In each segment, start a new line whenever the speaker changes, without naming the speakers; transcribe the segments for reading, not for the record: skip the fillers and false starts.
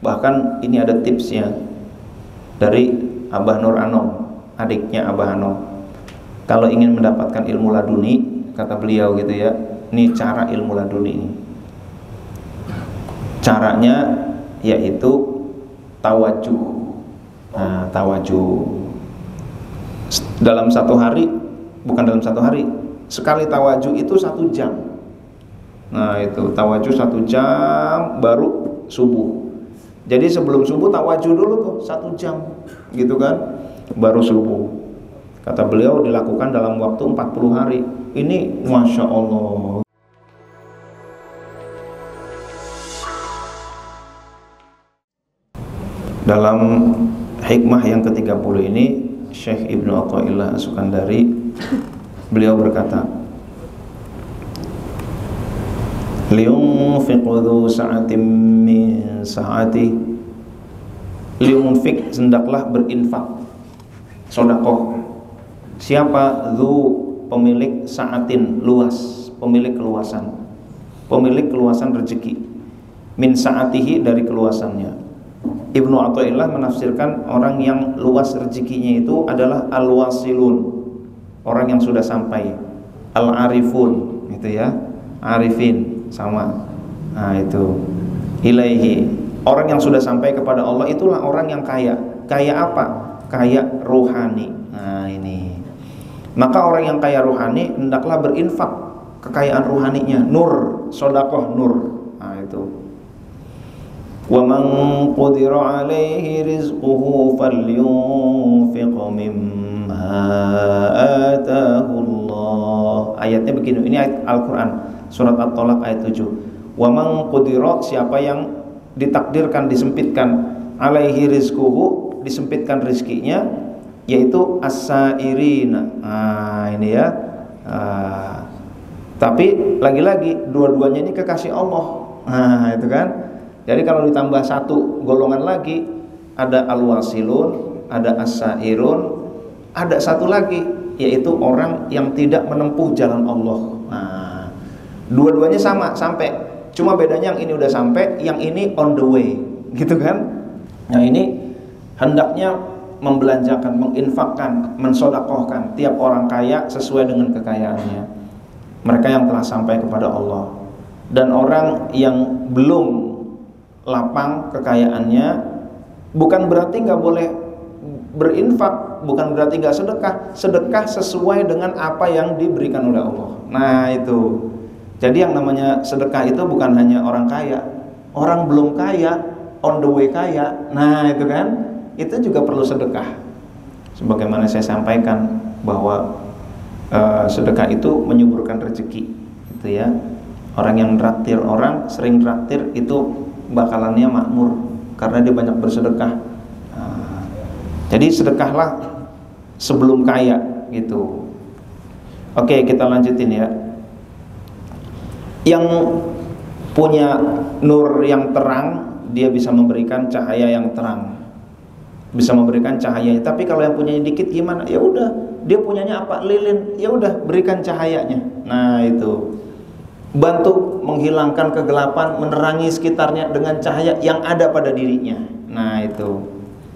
Bahkan ini ada tipsnya dari Abah Nur Anom, adiknya Abah Anom. Kalau ingin mendapatkan ilmu laduni, kata beliau gitu ya, ini cara ilmu laduni ini. Caranya yaitu tawajuh. Nah, tawajuh dalam satu hari, bukan dalam satu hari, sekali tawajuh itu 1 jam. Nah itu tawajuh 1 jam baru subuh. Jadi sebelum subuh tawajuh dulu tuh 1 jam, gitu kan, baru subuh. Kata beliau dilakukan dalam waktu 40 hari. Ini Masya Allah. Dalam hikmah yang ke-30 ini, Syekh Ibnu Athaillah As-Sukandari, beliau berkata, liyunfiq dzu sa'atin min sa'ati, liyunfiq, hendaklah berinfak, sedekah. Siapa? Dzu, pemilik sa'atin, luas, pemilik keluasan rezeki, min sa'atihi, dari keluasannya. Ibnu Athaillah menafsirkan orang yang luas rezekinya itu adalah al-wasilun, orang yang sudah sampai, al-arifun, gitu ya, arifin sama. Nah itu ilaihi, orang yang sudah sampai kepada Allah, itulah orang yang kaya. Kaya apa? Kaya rohani. Nah ini, maka orang yang kaya rohani hendaklah berinfak kekayaan rohaninya, nur, sedekah nur. Nah itu, wa man qudira alaihi rizquhu falyunfiq mimma ataahu Allah. Ayatnya begini, ini ayat Al-Qur'an, surat At-Tolaq ayat 7. Wa man qudira, siapa yang ditakdirkan, disempitkan, alaihi rizquhu, disempitkan rezekinya, yaitu as-sairina. Nah ini ya, tapi lagi-lagi dua-duanya ini kekasih Allah. Nah itu kan. Jadi kalau ditambah satu golongan lagi, ada al-wasilun, ada as-sairun, ada satu lagi, yaitu orang yang tidak menempuh jalan Allah. Nah, dua-duanya sama, sampai, cuma bedanya yang ini udah sampai, yang ini on the way, gitu kan? Nah ini hendaknya membelanjakan, menginfakkan, mensodakohkan tiap orang kaya sesuai dengan kekayaannya. Mereka yang telah sampai kepada Allah. Dan orang yang belum lapang kekayaannya, bukan berarti nggak boleh berinfak, bukan berarti nggak sedekah. Sedekah sesuai dengan apa yang diberikan oleh Allah. Nah itu, jadi yang namanya sedekah itu bukan hanya orang kaya, orang belum kaya, on the way kaya. Nah itu kan, itu juga perlu sedekah. Sebagaimana saya sampaikan bahwa sedekah itu menyuburkan rezeki, gitu ya. Orang yang traktir orang, sering traktir, itu bakalannya makmur karena dia banyak bersedekah. Nah, jadi sedekahlah sebelum kaya, gitu. Oke, kita lanjutin ya. Yang punya nur yang terang, dia bisa memberikan cahaya yang terang, bisa memberikan cahaya. Tapi kalau yang punyanya dikit gimana? Ya udah, dia punyanya apa? Lilin. Ya udah, berikan cahayanya. Nah itu, bantu menghilangkan kegelapan, menerangi sekitarnya dengan cahaya yang ada pada dirinya. Nah itu,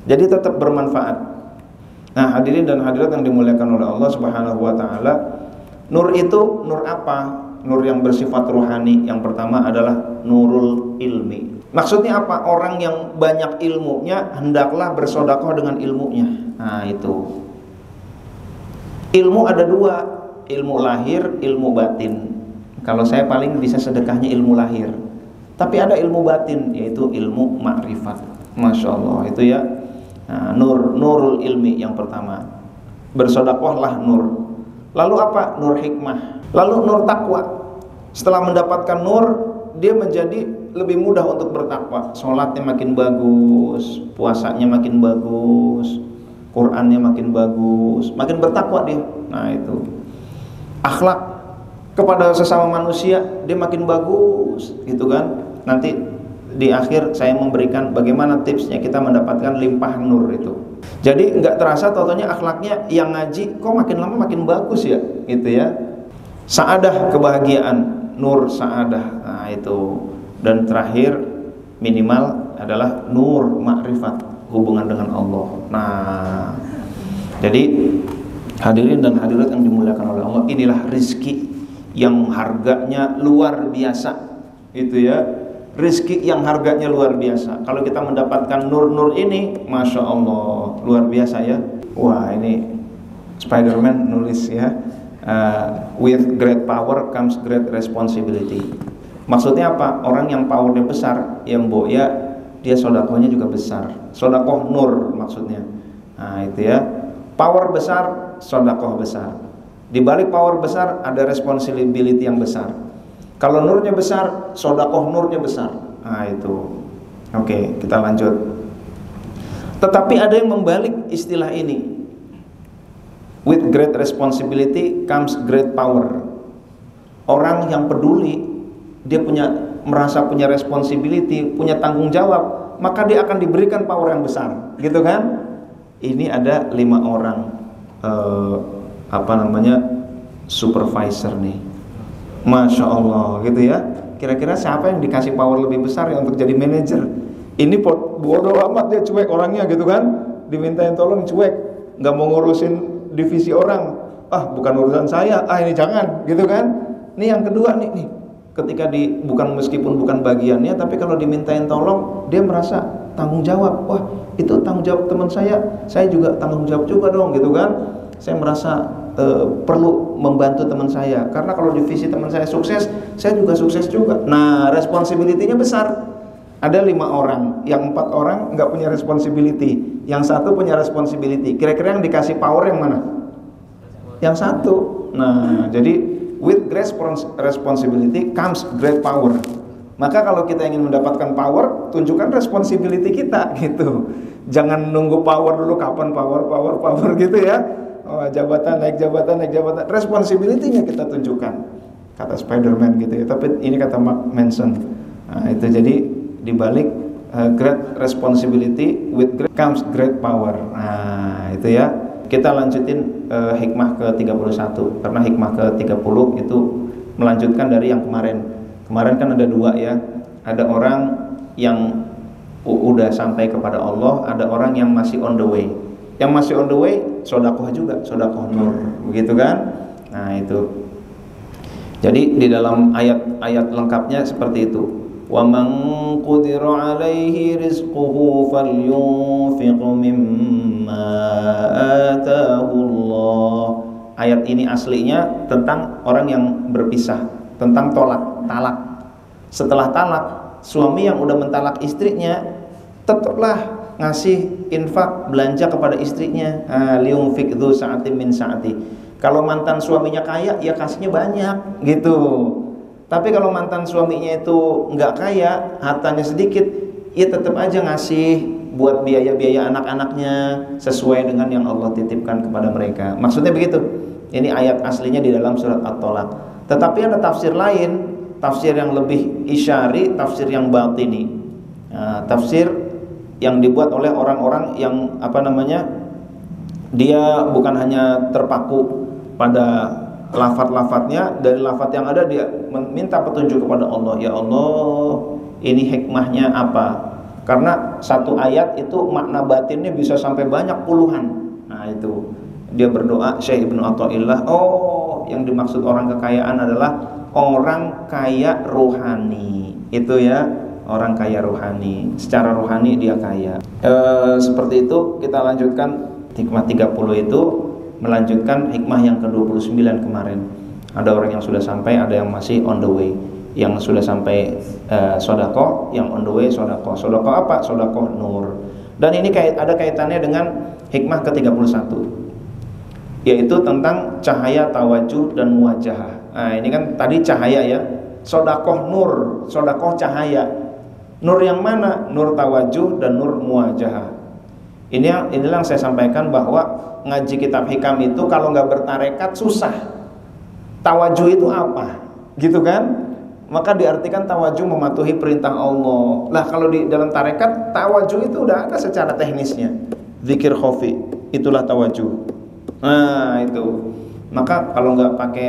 jadi tetap bermanfaat. Nah hadirin dan hadirat yang dimuliakan oleh Allah Subhanahu wa ta'ala, nur itu, nur apa? Nur yang bersifat rohani. Yang pertama adalah nurul ilmi. Maksudnya apa? Orang yang banyak ilmunya hendaklah bersedekah dengan ilmunya. Nah itu, ilmu ada dua, ilmu lahir, ilmu batin. Kalau saya paling bisa sedekahnya ilmu lahir, tapi ada ilmu batin, yaitu ilmu makrifat. Masya Allah, itu ya. Nah, nurul ilmi yang pertama, bersedekahlah nur. Lalu apa? Nur hikmah. Lalu nur takwa. Setelah mendapatkan nur, dia menjadi lebih mudah untuk bertakwa. Sholatnya makin bagus, puasanya makin bagus, Qurannya makin bagus, makin bertakwa dia. Nah itu, akhlak kepada sesama manusia dia makin bagus, gitu kan. Nanti di akhir saya memberikan bagaimana tipsnya kita mendapatkan limpah nur itu. Jadi nggak terasa totonya akhlaknya yang ngaji kok makin lama makin bagus ya, gitu ya. Saadah, kebahagiaan, nur saadah. Nah itu. Dan terakhir, minimal adalah nur makrifat, hubungan dengan Allah. Nah, jadi hadirin dan hadirat yang dimuliakan oleh Allah, inilah rizki yang harganya luar biasa. Itu ya, rizki yang harganya luar biasa. Kalau kita mendapatkan nur-nur ini, Masya Allah, luar biasa ya. Wah, ini Spider-Man nulis ya, with great power comes great responsibility. Maksudnya apa? Orang yang powernya besar, yang boya, dia sodakohnya juga besar. Sodakoh nur maksudnya. Nah itu ya, power besar, sodakoh besar. Di balik power besar ada responsibility yang besar. Kalau nurnya besar, sodakoh nurnya besar. Nah itu. Oke, kita lanjut. Tetapi ada yang membalik istilah ini. With great responsibility comes great power. Orang yang peduli, dia merasa punya responsibility, punya tanggung jawab, maka dia akan diberikan power yang besar, gitu kan? Ini ada 5 orang supervisor nih, Masya Allah, gitu ya. Kira-kira siapa yang dikasih power lebih besar ya untuk jadi manajer? Ini bodoh amat, dia cuek orangnya, gitu kan? Dimintain tolong cuek, nggak mau ngurusin divisi orang, bukan urusan saya, ini jangan, gitu kan? Ini yang kedua nih, ketika meskipun bukan bagiannya, tapi kalau dimintain tolong, dia merasa tanggung jawab. Wah, itu tanggung jawab teman saya juga tanggung jawab juga dong, gitu kan? Saya merasa perlu membantu teman saya, karena kalau divisi teman saya sukses, saya juga sukses juga. Nah, responsibility-nya besar. Ada 5 orang, yang 4 orang nggak punya responsibility, yang 1 punya responsibility. Kira-kira yang dikasih power yang mana? Yang 1. Nah, jadi with great responsibility comes great power. Maka kalau kita ingin mendapatkan power, tunjukkan responsibility kita, gitu. Jangan nunggu power dulu, kapan power gitu ya. Jabatan naik jabatan. Responsibility-nya kita tunjukkan. Kata Spider-Man gitu ya. Tapi ini kata Mark Manson. Nah, itu jadi dibalik great responsibility with great comes great power. Nah itu ya, kita lanjutin hikmah ke-31, karena hikmah ke-30 itu melanjutkan dari yang kemarin kan ada 2 ya. Ada orang yang udah sampai kepada Allah, ada orang yang masih on the way. Yang masih on the way sodakoh juga, sodakoh nur, begitu kan? Nah itu, jadi di dalam ayat lengkapnya seperti itu. وَمَنْ قُدِرَ عَلَيْهِ رِزْقُهُ فَلْيُنْفِقْ مِمَّا آتَاهُ اللَّهُ. Ayat ini aslinya tentang orang yang berpisah, tentang talak. Setelah talak, suami yang udah mentalak istrinya tetaplah ngasih infak, belanja kepada istrinya. Liyunfik dzu sa'atin min sa'ati. Kalau mantan suaminya kaya, ya kasihnya banyak, gitu. Tapi kalau mantan suaminya itu nggak kaya, hartanya sedikit, ya tetap aja ngasih buat biaya-biaya anak-anaknya sesuai dengan yang Allah titipkan kepada mereka. Maksudnya begitu. Ini ayat aslinya di dalam surat At-Tolaq. Tetapi ada tafsir lain, tafsir yang lebih isyari, tafsir yang batini. Tafsir yang dibuat oleh orang-orang yang dia bukan hanya terpaku pada lafaz-lafaznya, dari lafaz yang ada dia minta petunjuk kepada Allah. Ya Allah, ini hikmahnya apa? Karena satu ayat itu makna batinnya bisa sampai banyak puluhan. Nah itu, dia berdoa, Syekh Ibnu Athaillah, yang dimaksud orang kekayaan adalah orang kaya rohani. Itu ya, orang kaya rohani. Secara rohani dia kaya. Seperti itu. Kita lanjutkan hikmah 30 itu melanjutkan hikmah yang ke-29 kemarin. Ada orang yang sudah sampai, ada yang masih on the way. Yang sudah sampai sodakoh, yang on the way sodakoh. Sodakoh apa? Sodakoh nur. Dan ini ada kaitannya dengan hikmah ke-31, yaitu tentang cahaya tawajuh dan muwajahah. Nah ini kan tadi cahaya ya, sodakoh nur, sodakoh cahaya. Nur yang mana? Nur tawajuh dan nur muwajahah. Inilah yang saya sampaikan, bahwa ngaji kitab hikam itu kalau nggak bertarekat susah. Tawajuh itu apa? Gitu kan? Maka diartikan tawajuh mematuhi perintah Allah. Lah kalau di dalam tarekat, tawajuh itu udah ada secara teknisnya. Zikir khafi, itulah tawajuh. Nah itu. Maka kalau nggak pakai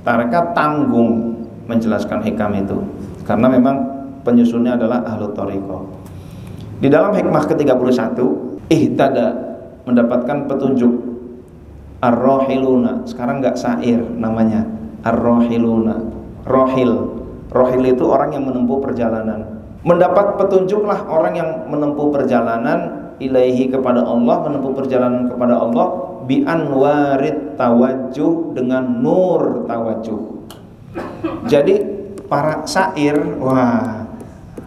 tarekat, tanggung menjelaskan hikam itu. Karena memang penyusunnya adalah ahlu thariqah. Di dalam hikmah ke-31, ihtada, mendapatkan petunjuk. Ar-rohiluna, sekarang nggak sair namanya, ar-rohiluna. Rohil itu orang yang menempuh perjalanan. Mendapat petunjuklah orang yang menempuh perjalanan ilaihi, kepada Allah, menempuh perjalanan kepada Allah, bi anwarit tawajjuh, dengan nur tawajjuh. Jadi para sair,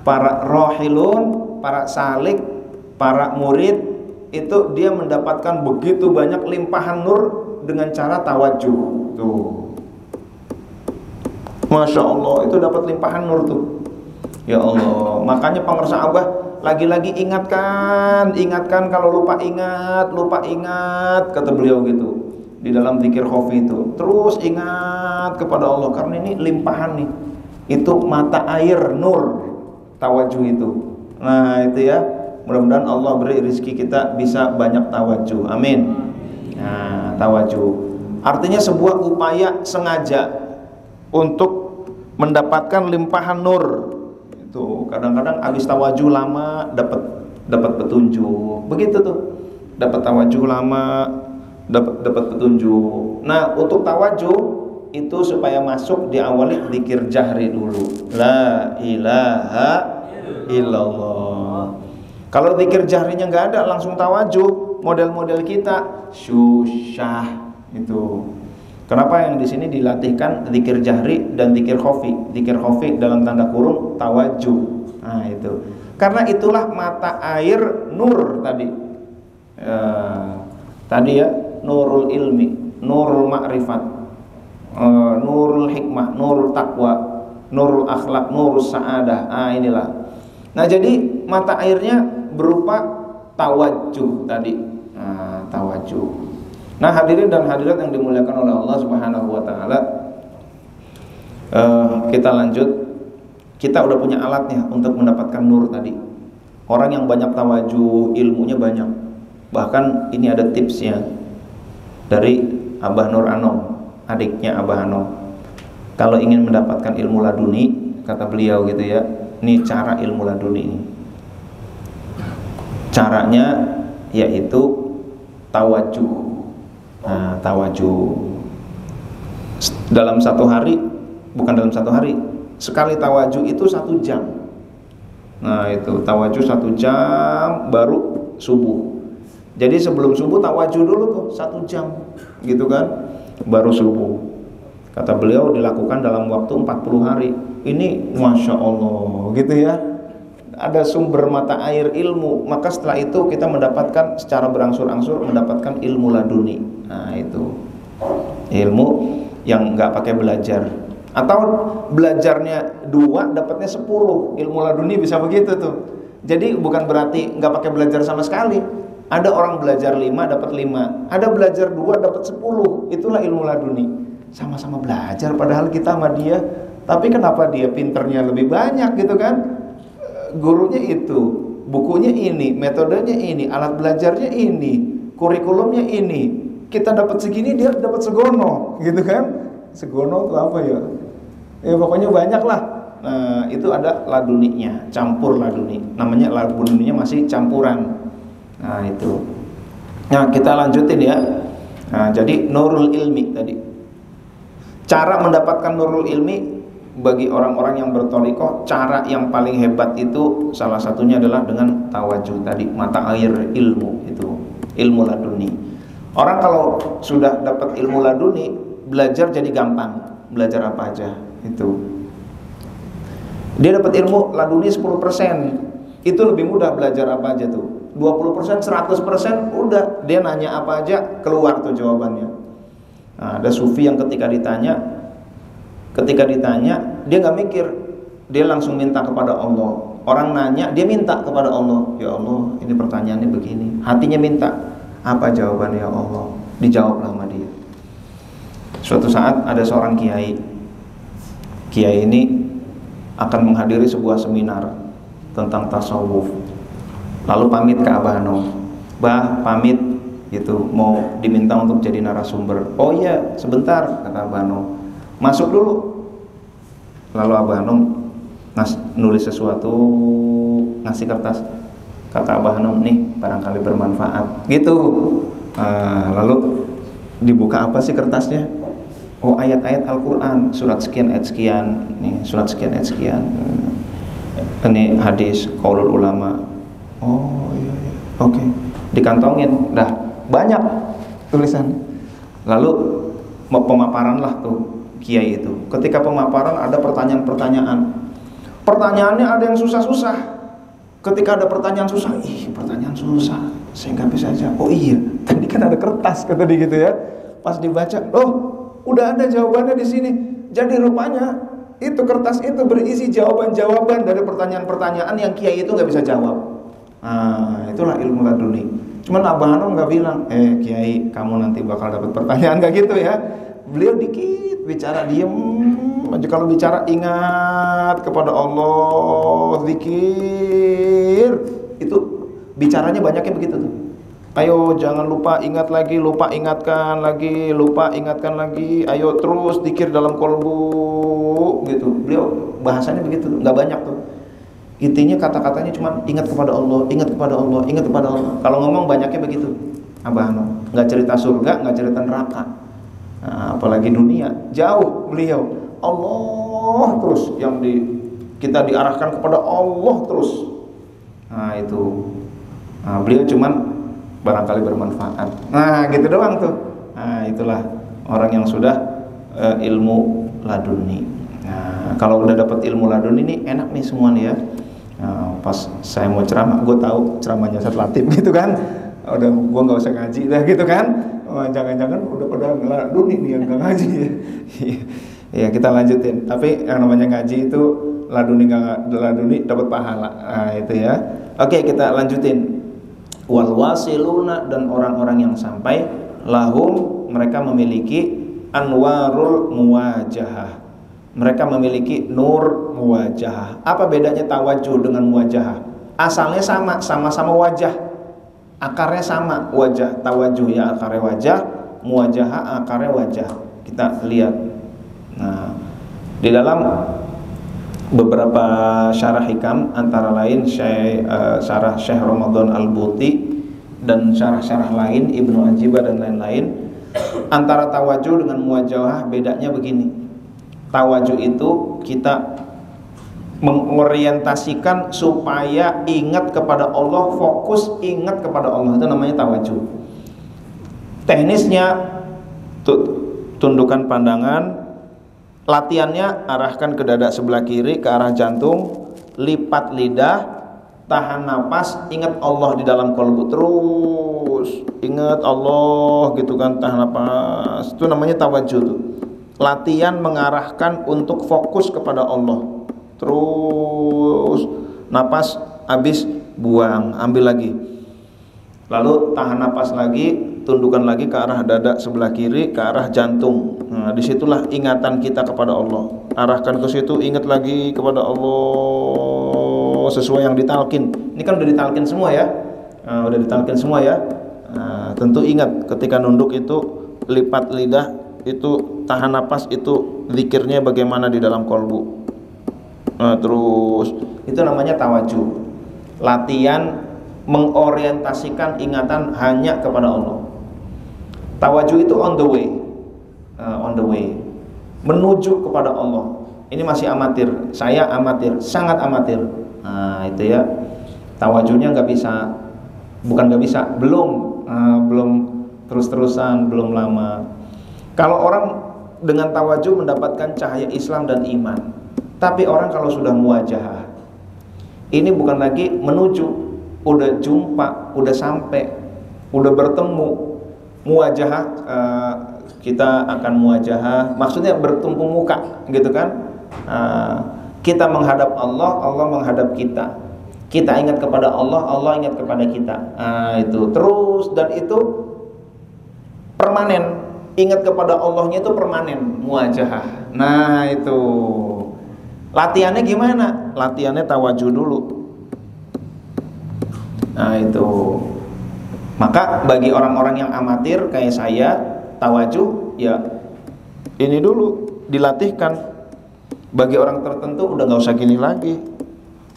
para rohilun, para salik, para murid itu dia mendapatkan begitu banyak limpahan nur dengan cara tawajuh. Tuh, Masya Allah, itu dapat limpahan nur tuh. Ya Allah, makanya pengersa Abah lagi-lagi ingatkan kalau lupa ingat, kata beliau gitu di dalam zikir khafi itu. Terus ingat kepada Allah, karena ini limpahan nih. Itu mata air nur tawajuh itu. Nah, itu ya. Mudah-mudahan Allah beri rezeki kita bisa banyak tawajuh. Amin. Nah, tawajuh artinya sebuah upaya sengaja untuk mendapatkan limpahan nur. Itu kadang-kadang habis tawajuh lama dapat petunjuk. Begitu tuh. Dapat tawajuh lama dapat petunjuk. Nah, untuk tawajuh itu supaya masuk diawali zikir jahri dulu. La ilaha illallah. Kalau zikir jahrinya nggak ada, langsung tawajuh. Model-model kita susah itu. Kenapa yang di sini dilatihkan zikir jahri dan zikir khafi? Zikir khafi dalam tanda kurung tawajuh. Nah itu. Karena itulah mata air nur tadi. Tadi ya, nurul ilmi, nurul ma'rifat, nurul hikmah, nurul taqwa, nurul akhlak, nurul sa'adah. Ah inilah. Nah jadi mata airnya berupa tawajuh tadi. Nah, tawajuh. Nah, hadirin dan hadirat yang dimuliakan oleh Allah Subhanahu wa taala, kita lanjut. Kita udah punya alatnya untuk mendapatkan nur tadi. Orang yang banyak tawajuh, ilmunya banyak. Bahkan ini ada tipsnya dari Abah Nur Anom, adiknya Abah Anom. Kalau ingin mendapatkan ilmu laduni, kata beliau gitu ya, ini cara ilmu laduni ini. Caranya yaitu tawajuh. Nah, tawajuh dalam satu hari, bukan dalam satu hari, sekali tawajuh itu 1 jam. Nah itu tawajuh 1 jam baru subuh. Jadi sebelum subuh tawajuh dulu tuh 1 jam, gitu kan, baru subuh. Kata beliau dilakukan dalam waktu 40 hari. Ini Masya Allah gitu ya. Ada sumber mata air ilmu, maka setelah itu kita mendapatkan secara berangsur-angsur mendapatkan ilmu laduni. Nah itu ilmu yang nggak pakai belajar, atau belajarnya 2 dapatnya 10. Ilmu laduni bisa begitu tuh. Jadi bukan berarti nggak pakai belajar sama sekali. Ada orang belajar 5 dapat 5, ada belajar 2 dapat 10. Itulah ilmu laduni. Sama-sama belajar padahal kita sama dia, tapi kenapa dia pinternya lebih banyak gitu kan? Gurunya itu, bukunya ini, metodenya ini, alat belajarnya ini, kurikulumnya ini. Kita dapat segini, dia dapat segono, gitu kan? Segono itu apa ya? Ya pokoknya banyak lah. Nah, itu ada laduninya, campur laduni. Namanya laduninya masih campuran. Nah, itu. Nah, kita lanjutin ya. Nah, jadi nurul ilmi tadi. Cara mendapatkan nurul ilmi bagi orang-orang yang berthariqah, cara yang paling hebat itu salah satunya adalah dengan tawajuh tadi, mata air ilmu itu, ilmu laduni. Orang kalau sudah dapat ilmu laduni, belajar jadi gampang. Belajar apa aja itu. Dia dapat ilmu laduni 10%, itu lebih mudah belajar apa aja tuh. 20%, 100% udah, dia nanya apa aja keluar tuh jawabannya. Nah, ada sufi yang ketika ditanya dia nggak mikir, dia langsung minta kepada Allah. Orang nanya, dia minta kepada Allah. Ya Allah, ini pertanyaannya begini. Hatinya minta, apa jawabannya ya Allah? Dijawablah sama dia. Suatu saat ada seorang kiai. Kiai ini akan menghadiri sebuah seminar tentang tasawuf. Lalu pamit ke Abah Anom. Bah, pamit gitu, mau diminta untuk jadi narasumber. Oh iya, sebentar, kata Abah Anom. Masuk dulu. Lalu Abah Anom nulis sesuatu, ngasih kertas. kata Abah Hanum nih barangkali bermanfaat gitu. Lalu dibuka apa sih kertasnya? Oh, ayat-ayat Al-Quran, surat sekian ayat sekian, nih surat sekian ayat sekian, ini hadis qaulul ulama. Oh iya, iya. Oke, dikantongin, dah banyak tulisan. Lalu pemaparan lah tuh kiai itu. Ketika pemaparan ada pertanyaan-pertanyaan, pertanyaannya ada yang susah-susah. Ketika ada pertanyaan susah, pertanyaan susah, saya nggak bisa aja. Oh iya, tadi kan ada kertas kata dia gitu ya. Pas dibaca, oh udah ada jawabannya di sini. Jadi rupanya itu kertas itu berisi jawaban-jawaban dari pertanyaan-pertanyaan yang kiai itu nggak bisa jawab. Itulah ilmu laduni. Cuman Abah Hanum nggak bilang, kiai kamu nanti bakal dapat pertanyaan, nggak gitu ya. Beliau dikit bicara, diem aja. Kalau bicara ingat kepada Allah, zikir, itu bicaranya banyaknya begitu tuh. Ayo jangan lupa, ingat lagi, lupa ingatkan lagi, lupa ingatkan lagi. Ayo terus zikir dalam kolbu gitu. Beliau bahasanya begitu, nggak banyak tuh. Intinya kata-katanya cuma ingat kepada Allah, ingat kepada Allah, ingat kepada Allah. Kalau ngomong banyaknya begitu. Abah Hanum nggak cerita surga, nggak cerita neraka. Apalagi dunia, jauh beliau. Allah terus yang kita diarahkan kepada Allah terus. Itu. Beliau cuman barangkali bermanfaat. Gitu doang tuh. Itulah orang yang sudah ilmu laduni. Kalau udah dapat ilmu laduni ini enak nih semua nih ya. Pas saya mau ceramah, gue tahu ceramahnya Ustaz Latif gitu kan. Udah gue nggak usah ngaji dah gitu kan. Jangan-jangan udah pada laduni nih yang nggak ngaji ya. Ya kita lanjutin. Tapi yang namanya ngaji itu laduni nggak laduni dapat pahala. Itu ya. Oke, kita lanjutin. Wal wasiluna, dan orang-orang yang sampai, lahum, mereka memiliki anwarul muwajahah, mereka memiliki nur muwajahah. Apa bedanya tawajuh dengan muwajahah? Asalnya sama-sama wajah, akarnya sama, wajah. Tawajuh ya akarnya wajah, muwajahah akarnya wajah. Kita lihat. Di dalam beberapa syarah hikam, antara lain syarah Syekh Ramadan Al-Buti dan syarah-syarah lain Ibnu Ajibah dan lain-lain, antara tawajuh dengan muwajahah bedanya begini. Tawajuh itu kita mengorientasikan supaya ingat kepada Allah, fokus ingat kepada Allah, itu namanya tawajuh. Teknisnya tundukkan pandangan, latihannya arahkan ke dada sebelah kiri, ke arah jantung, lipat lidah, tahan napas, ingat Allah di dalam kolbu, terus ingat Allah gitu kan, tahan napas. Itu namanya tawajuh tuh. Latihan mengarahkan untuk fokus kepada Allah. Terus napas habis, buang, ambil lagi. Lalu tahan napas lagi, tundukkan lagi ke arah dada sebelah kiri, ke arah jantung. Disitulah ingatan kita kepada Allah. Arahkan ke situ, ingat lagi kepada Allah sesuai yang ditalkin. Ini kan udah ditalkin semua ya. Udah ditalkin semua ya. Tentu ingat ketika nunduk itu lipat lidah, itu tahan napas, itu zikirnya bagaimana di dalam kolbu. Terus itu namanya tawajuh. Latihan mengorientasikan ingatan hanya kepada Allah. Tawajuh itu on the way, menuju kepada Allah. Ini masih amatir, saya amatir, sangat amatir. Itu ya. Tawajuhnya nggak bisa, bukan nggak bisa, belum terus-terusan, belum lama. Kalau orang dengan tawajuh mendapatkan cahaya Islam dan iman. Tapi orang kalau sudah muwajahah, ini bukan lagi menuju, udah jumpa, udah sampai, udah bertemu. Muwajahah, kita akan muwajahah, maksudnya bertemu muka gitu kan. Kita menghadap Allah, Allah menghadap kita. Kita ingat kepada Allah, Allah ingat kepada kita. Itu terus, dan itu permanen. Ingat kepada Allahnya itu permanen, muwajahah. Nah itu latihannya gimana? Latihannya tawajuh dulu. Nah itu. Maka bagi orang-orang yang amatir kayak saya, tawajuh ya ini dulu dilatihkan. Bagi orang tertentu udah nggak usah gini lagi,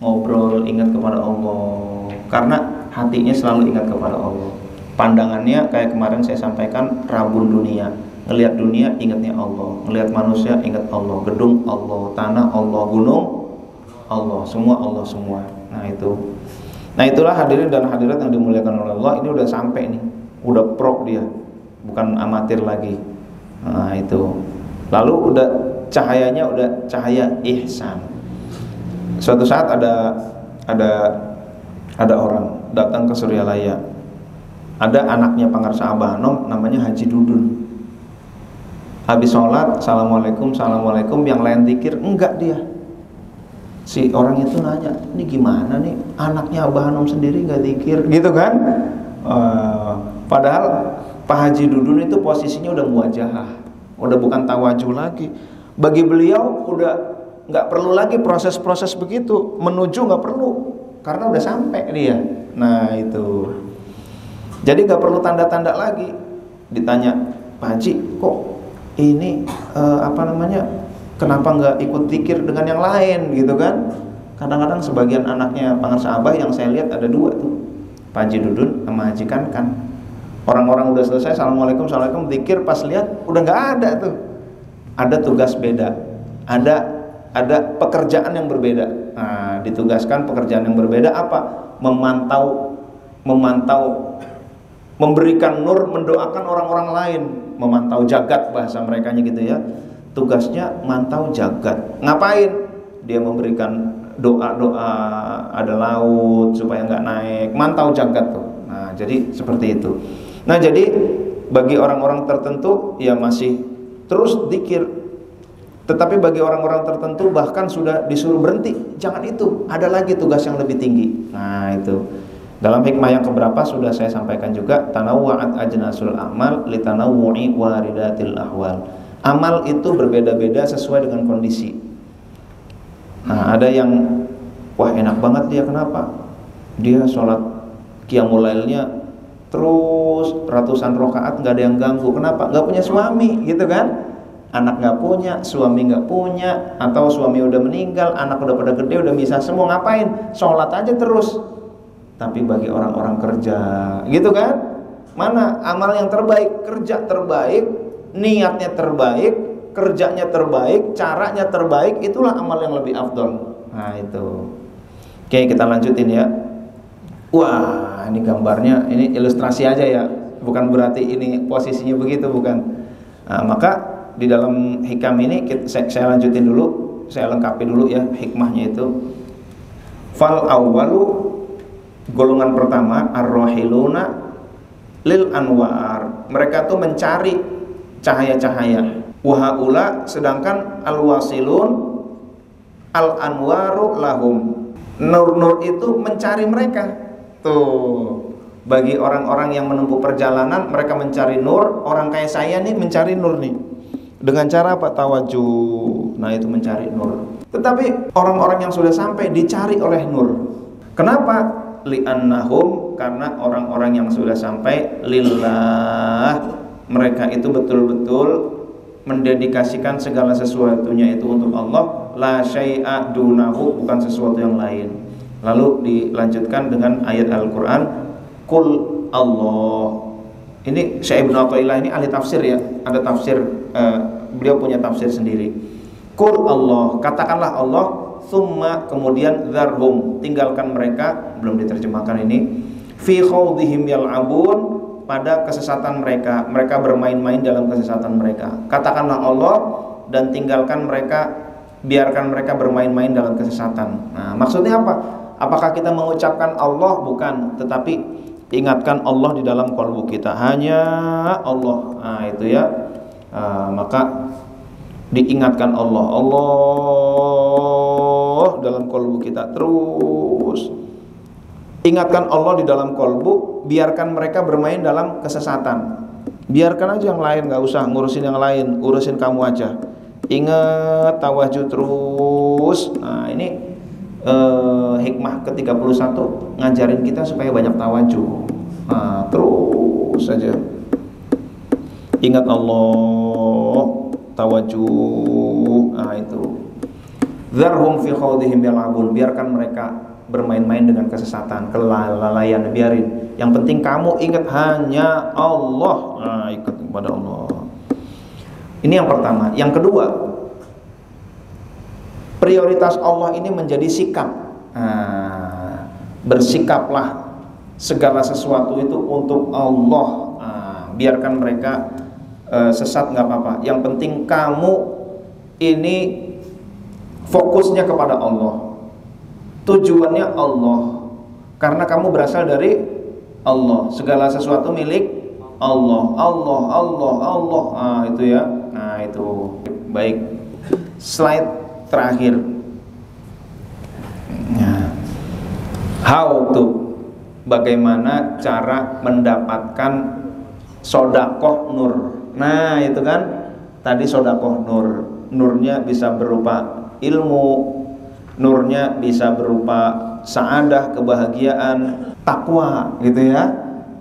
ngobrol ingat kepada Allah, karena hatinya selalu ingat kepada Allah. Pandangannya kayak kemarin saya sampaikan, rabun dunia, ngelihat dunia ingatnya Allah, ngelihat manusia ingat Allah, gedung Allah, tanah Allah, gunung Allah, semua Allah semua. Nah itulah hadirin dan hadirat yang dimuliakan oleh Allah. Ini udah sampai nih, udah pro dia, bukan amatir lagi. Nah itu, lalu udah cahayanya udah cahaya ihsan. Suatu saat ada orang datang ke Suryalaya. Ada anaknya Pangarsa Abah Anom namanya Haji Dudun. Habis sholat, assalamualaikum, yang lain zikir, enggak dia. Si orang itu nanya, ini gimana nih anaknya Abah Anom sendiri enggak zikir, gitu kan? Padahal Pak Haji Dudun itu posisinya udah muwajahah, udah bukan tawajuh lagi. Bagi beliau udah nggak perlu lagi proses-proses begitu, menuju nggak perlu, karena udah sampai dia. Nah itu. Jadi gak perlu tanda-tanda lagi. Ditanya, Pak Haji, kok ini kenapa gak ikut zikir dengan yang lain gitu kan? Kadang-kadang sebagian anaknya Pangarsa Abah yang saya lihat ada dua tuh, Pak Haji Dudun sama Haji kan. Orang-orang udah selesai, assalamualaikum, zikir, pas lihat udah gak ada tuh. Ada tugas beda, ada pekerjaan yang berbeda. Nah, ditugaskan pekerjaan yang berbeda apa? Memantau, memberikan nur, mendoakan orang-orang lain, memantau jagat bahasa merekanya gitu ya. Tugasnya mantau jagat. Ngapain? Dia memberikan doa-doa, ada laut supaya nggak naik, mantau jagat tuh. Nah jadi seperti itu. Nah jadi bagi orang-orang tertentu ya masih terus zikir, tetapi bagi orang-orang tertentu bahkan sudah disuruh berhenti, jangan itu, ada lagi tugas yang lebih tinggi. Nah itu dalam hikmah yang keberapa sudah saya sampaikan juga, tanawwa'at ajnasul amal litanawwu'i waridatil ahwal. Amal itu berbeda-beda sesuai dengan kondisi. Nah ada yang wah enak banget dia, kenapa? Dia sholat qiyamul lailnya terus ratusan rakaat nggak ada yang ganggu. Kenapa? Nggak punya suami gitu kan? Anak nggak punya, suami nggak punya, atau suami udah meninggal, anak udah pada gede, udah bisa semua, ngapain? Sholat aja terus. Tapi bagi orang-orang kerja gitu kan, mana amal yang terbaik? Kerja terbaik, niatnya terbaik, kerjanya terbaik, caranya terbaik, itulah amal yang lebih afdol. Nah itu. Oke, kita lanjutin ya. Wah, ini gambarnya, ini ilustrasi aja ya, bukan berarti ini posisinya begitu, bukan. Nah, maka di dalam hikam ini saya lanjutin dulu, saya lengkapi dulu ya hikmahnya itu. Fal awwalu, golongan pertama, ar-rahiluna lil anwar, mereka tuh mencari cahaya-cahaya. Wahaula, sedangkan al-wasilun al anwaru lahum, nur-nur itu mencari mereka. Tuh, bagi orang-orang yang menempuh perjalanan, mereka mencari nur. Orang kayak saya nih mencari nur nih, dengan cara apa? Tawajuh. Nah itu mencari nur. Tetapi orang-orang yang sudah sampai dicari oleh nur. Kenapa? Li'annahum, karena orang-orang yang sudah sampai lillah, mereka itu betul-betul mendedikasikan segala sesuatunya itu untuk Allah. La syai'a dunahu, bukan sesuatu yang lain. Lalu dilanjutkan dengan ayat Al-Quran, Qul Allah. Ini Syekh Ibnu Athaillah ini ahli tafsir ya, ada tafsir, beliau punya tafsir sendiri. Qul Allah, katakanlah Allah, thumma, kemudian dharhum, tinggalkan mereka, belum diterjemahkan ini, fi khawdihim yal'abun, pada kesesatan mereka, mereka bermain-main dalam kesesatan mereka. Katakanlah Allah dan tinggalkan mereka, biarkan mereka bermain-main dalam kesesatan. Nah, maksudnya apa? Apakah kita mengucapkan Allah? Bukan, tetapi ingatkan Allah di dalam kalbu kita, hanya Allah. Nah itu ya, maka diingatkan Allah, Allah dalam kalbu kita terus. Ingatkan Allah di dalam kalbu, biarkan mereka bermain dalam kesesatan. Biarkan aja yang lain, gak usah ngurusin yang lain, urusin kamu aja. Ingat, tawajuh terus. Nah ini hikmah ke-31 ngajarin kita supaya banyak tawajuh. Nah, terus saja ingat Allah, tawajuh. Nah itu. Dzarhum fi khawdihim yal'abun, biarkan mereka bermain-main dengan kesesatan, kelalaian, biarin. Yang penting kamu ingat hanya Allah. Nah, ikut kepada Allah. Ini yang pertama. Yang kedua, prioritas Allah ini menjadi sikap. Nah, bersikaplah segala sesuatu itu untuk Allah. Nah, biarkan mereka sesat nggak apa-apa. Yang penting kamu ini fokusnya kepada Allah, tujuannya Allah, karena kamu berasal dari Allah, segala sesuatu milik Allah, Allah, Allah, Allah. Nah, itu ya. Nah, itu baik. Slide terakhir. Nah, how to, bagaimana cara mendapatkan sodakoh nur. Nah, itu kan tadi sodakoh nur. Nurnya bisa berupa ilmu, nurnya bisa berupa saadah, kebahagiaan, takwa gitu ya,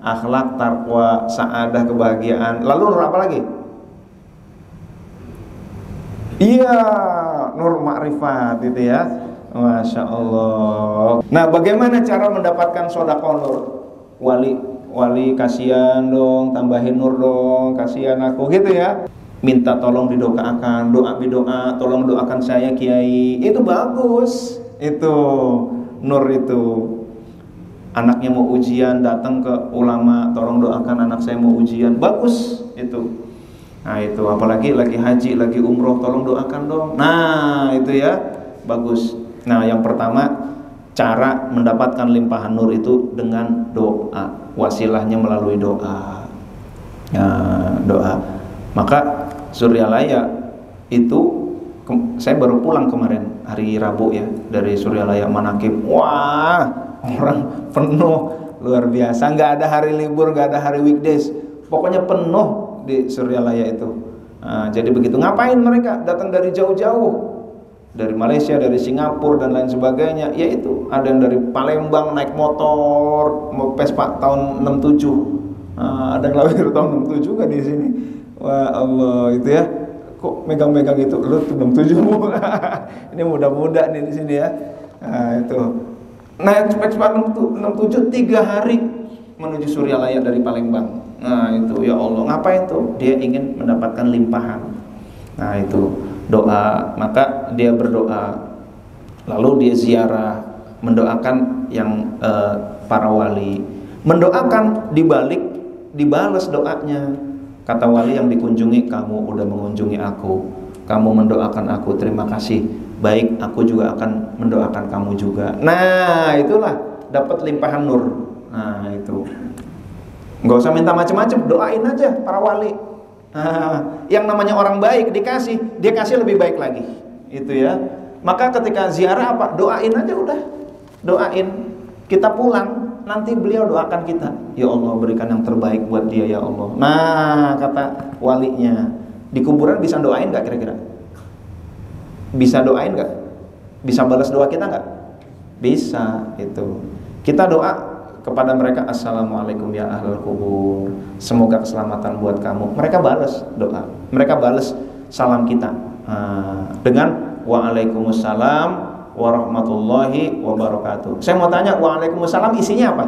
akhlak, takwa, saadah, kebahagiaan. Lalu nur apa lagi? Iya, nur makrifat itu ya. Masya Allah. Nah, bagaimana cara mendapatkan sodakoh nur? Wali kasihan dong, tambahin nur dong, kasihan aku gitu ya. Minta tolong didoakan, doa, tolong doakan saya kiai. Itu bagus. Itu nur itu. Anaknya mau ujian, datang ke ulama, tolong doakan anak saya mau ujian. Bagus itu. Nah, itu apalagi lagi haji, lagi umroh, tolong doakan dong. Nah, itu ya. Bagus. Nah, yang pertama, cara mendapatkan limpahan nur itu dengan doa. Wasilahnya melalui doa. Nah, doa. Maka Suryalaya itu, saya baru pulang kemarin hari Rabu ya, dari Suryalaya Manakib. Wah, orang penuh luar biasa. Nggak ada hari libur, nggak ada hari weekdays, pokoknya penuh di Suryalaya itu. Nah, jadi begitu. Ngapain mereka datang dari jauh-jauh, dari Malaysia, dari Singapura dan lain sebagainya. Yaitu ada yang dari Palembang naik motor, mau Vespa tahun 67. Ada yang lahir tahun 67 kan di sini. Wah, Allah, itu ya. Kok megang-megang itu? Lu tuh 67. Ini muda-muda nih di sini ya. Nah, itu. Naik Vespa 67 3 hari menuju Suryalaya dari Palembang. Nah, itu ya Allah, ngapain tuh? Dia ingin mendapatkan limpahan. Nah, itu doa, maka dia berdoa. Lalu dia ziarah, mendoakan yang para wali. Mendoakan dibalas doanya. Kata wali yang dikunjungi, kamu udah mengunjungi aku, kamu mendoakan aku, terima kasih. Baik, aku juga akan mendoakan kamu juga. Nah, itulah dapat limpahan nur. Nah, itu nggak usah minta macam-macam, doain aja para wali. Nah, yang namanya orang baik dikasih, dia kasih lebih baik lagi. Itu ya. Maka ketika ziarah apa? Doain aja udah. Doain. Kita pulang, nanti beliau doakan kita. Ya Allah, berikan yang terbaik buat dia ya Allah. Nah, kata walinya, di kuburan bisa doain nggak kira-kira? Bisa doain nggak? Bisa balas doa kita nggak? Bisa. Itu. Kita doa kepada mereka, assalamualaikum ya ahlul kubur, semoga keselamatan buat kamu. Mereka balas doa, mereka balas salam kita dengan waalaikumsalam warahmatullahi wabarakatuh. Saya mau tanya, waalaikumsalam isinya apa?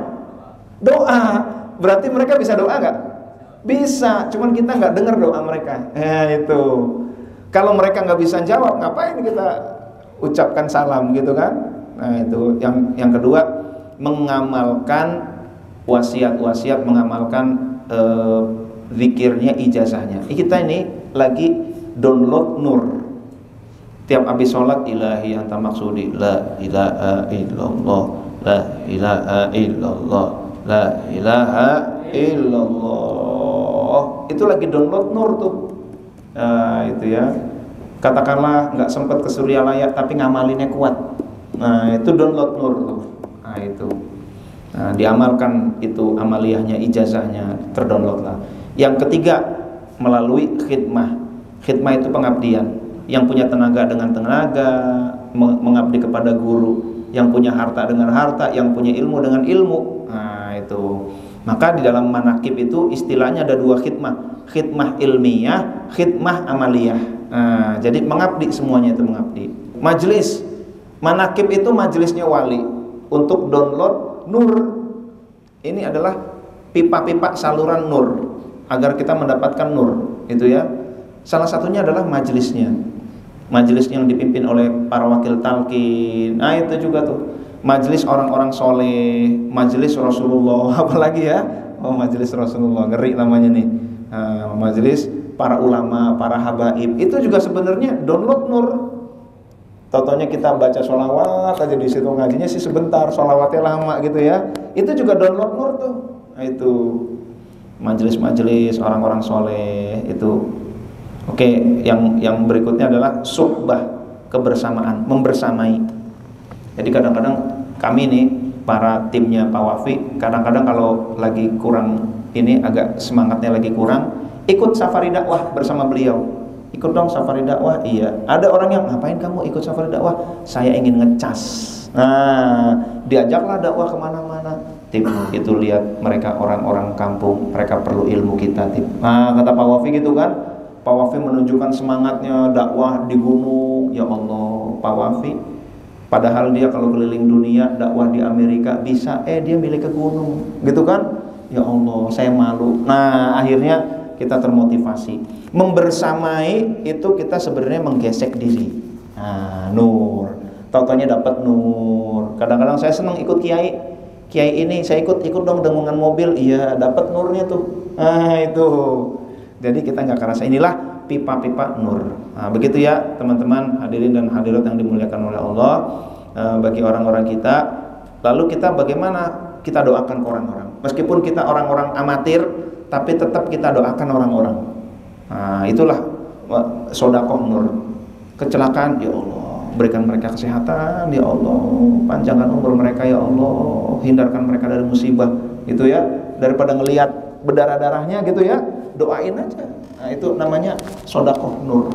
Doa. Berarti mereka bisa doa nggak? Bisa, cuman kita nggak dengar doa mereka. Itu. Kalau mereka nggak bisa jawab, ngapain kita ucapkan salam gitu kan? Nah, itu yang kedua, mengamalkan wasiat-wasiat, mengamalkan zikirnya, ijazahnya. Kita ini lagi download nur. Tiap habis sholat, ilahi anta maksudi, la ilaha illallah, la ilaha illallah, la ilaha illallah. Itu lagi download nur tuh. Itu ya. Katakanlah nggak sempat ke Suryalaya tapi ngamalinnya kuat. Nah, itu download nur tuh. Nah, itu. Nah, diamalkan itu amaliyahnya, ijazahnya terdownload lah. Yang ketiga, melalui khidmah. Khidmah itu pengabdian. Yang punya tenaga dengan tenaga, mengabdi kepada guru. Yang punya harta dengan harta, yang punya ilmu dengan ilmu. Nah, itu. Maka di dalam manakib itu istilahnya ada dua khidmah. Khidmah ilmiah, khidmah amaliyah. Nah, jadi mengabdi, semuanya itu mengabdi. Majelis manakib itu majelisnya wali. untuk download nur. Ini adalah pipa-pipa saluran nur agar kita mendapatkan nur, itu ya. Salah satunya adalah majelisnya. Majelis yang dipimpin oleh para wakil talqin. Nah, itu juga tuh. Majelis orang-orang soleh, majelis Rasulullah, apalagi ya. Oh, majelis Rasulullah, ngeri namanya nih. Majelis para ulama, para habaib. Itu juga sebenarnya download nur. Totonya kita baca sholawat aja di situ, ngajinya sih sebentar, sholawatnya lama gitu ya. Itu juga download nur tuh. Nah, itu majelis-majelis orang-orang soleh itu. Oke, yang berikutnya adalah suhbah, kebersamaan, membersamai. Jadi kadang-kadang kami nih para timnya Pak Wafi, kadang-kadang kalau lagi kurang ini, agak semangatnya lagi kurang, ikut safari dakwah bersama beliau. Ikut dong safari dakwah. Iya. Ada orang yang, ngapain kamu ikut safari dakwah? Saya ingin ngecas. Nah, diajaklah dakwah kemana-mana. Tim itu lihat mereka orang-orang kampung, mereka perlu ilmu kita. Tim. Nah, kata Pak Wafi gitu kan. Pak Wafi menunjukkan semangatnya dakwah di gunung. Ya Allah, Pak Wafi. Padahal dia kalau keliling dunia dakwah di Amerika bisa, dia milih ke gunung, gitu kan? Ya Allah, saya malu. Nah, akhirnya kita termotivasi. Membersamai itu kita sebenarnya menggesek diri. Nah, nur. Tautannya dapat nur. Kadang-kadang saya senang ikut kiai. Kiai ini saya ikut dong dengan mobil. Iya, dapat nurnya tuh. Nah, itu. Jadi kita nggak kerasa. Inilah pipa-pipa nur. Nah, begitu ya teman-teman hadirin dan hadirat yang dimuliakan oleh Allah. Bagi orang-orang kita, lalu kita bagaimana? Kita doakan ke orang-orang. Meskipun kita orang-orang amatir, tapi tetap kita doakan orang-orang. Nah, itulah sodakoh nur. Kecelakaan, ya Allah, berikan mereka kesehatan, ya Allah, panjangkan umur mereka, ya Allah, hindarkan mereka dari musibah, gitu ya. Daripada ngelihat berdarah-darahnya, gitu ya, doain aja. Nah, itu namanya sodakoh nur.